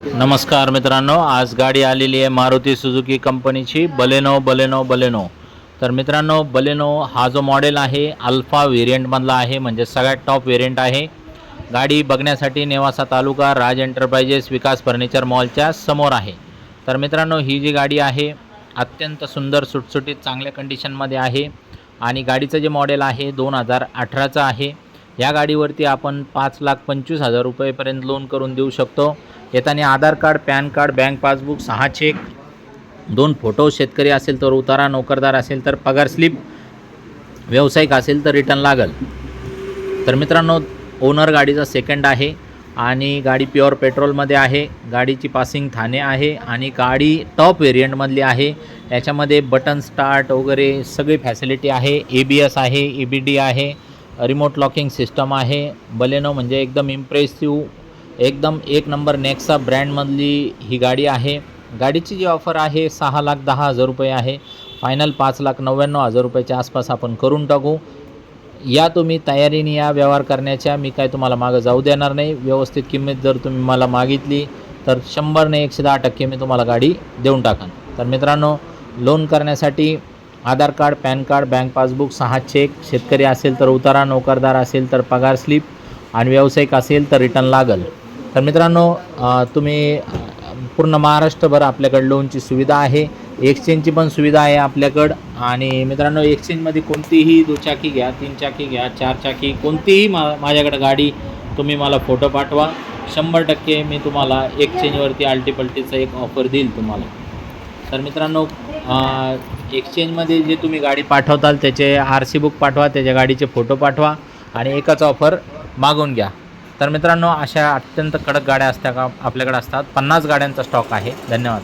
नमस्कार मित्रांनो, आज गाडी आलेली आहे मारुती सुझुकी कंपनीची बलेनो। तर मित्रांनो, बलेनो हा जो मॉडेल आहे अल्फा व्हेरियंटमधला आहे, म्हणजे सगळ्यात टॉप व्हेरियंट आहे। गाडी बघण्यासाठी नेवासा तालुका राज एंटरप्राइजेस विकास फर्निचर मॉलच्या समोर आहे। तर मित्रांनो, ही जी गाडी आहे अत्यंत सुंदर सुटसुटीत चांगल्या कंडिशनमध्ये आहे आणि गाडीचं जे मॉडेल आहे 2018चं आहे। या गाडीवरती आपण 5,25,000 रुपयेपर्यंत लोन करून देऊ शकतो। येताना Aadhaar card, PAN card, bank passbook, 6 cheque, 2 photo, शेतकरी असेल तर उतारा, नोकरदार असेल तर पगार स्लिप, व्यावसायिक असेल तर रिटर्न लागल। तर मित्रांनो, ओनर गाडीचा सेकंड आहे आणि गाडी प्युअर पेट्रोलमध्ये आहे। गाडीची पासिंग ठाणे आहे आणि गाडी टॉप व्हेरियंटमधली आहे। याच्यामध्ये बटन स्टार्ट वगैरे सगळी फॅसिलिटी आहे। ABS आहे, EBD आहे, रिमोट लॉकिंग सिस्टम आहे। बलेनो म्हणजे एकदम इम्प्रेसिव्ह, एकदम एक नंबर नेक्सा ब्रँडमधली ही गाडी आहे। गाडीची जी ऑफर आहे 6,10,000 रुपये आहे। फायनल 5,99,000 रुपयाच्या आसपास आपण करून टाकू। या तुम्ही तयारीने या व्यवहार करण्याच्या, मी काय तुम्हाला मागं जाऊ देणार नाही। व्यवस्थित किंमत जर तुम्ही मला मागितली तर 100 ने 110% मी तुम्हाला गाडी देऊन टाकेन। तर मित्रांनो, लोन करण्यासाठी Aadhaar card, PAN card, bank passbook, 6 cheque, शेतकरी असेल तर उतारा, नोकरदार असेल तर पगार स्लिप आणि व्यावसायिक असेल तर रिटर्न लागल। तर मित्रांनो, तुम्ही पूर्ण महाराष्ट्रभर आपल्याकडे लोनची सुविधा आहे। एक्सचेंजची पण सुविधा आहे आपल्याकडं। आणि मित्रांनो, एक्सचेंजमध्ये कोणतीही दुचाकी घ्या, 3 चाकी घ्या, 4 चाकी, कोणतीही माझ्याकडे गाडी तुम्ही मला फोटो पाठवा, 100% मी तुम्हाला एक्सचेंजवरती आल्टीपल्टीचं एक ऑफर देईल तुम्हाला। तर मित्रांनो, एक्सचेंजमध्ये जे तुम्ही गाडी पाठवताल त्याचे RC बुक पाठवा, त्याच्या गाडीचे फोटो पाठवा आणि एकच ऑफर मागून घ्या। तर मित्रांनो, अशा अत्यंत कडक गाड्या आपल्याकडे असतात। 50 गाड्यांचा स्टॉक आहे। धन्यवाद।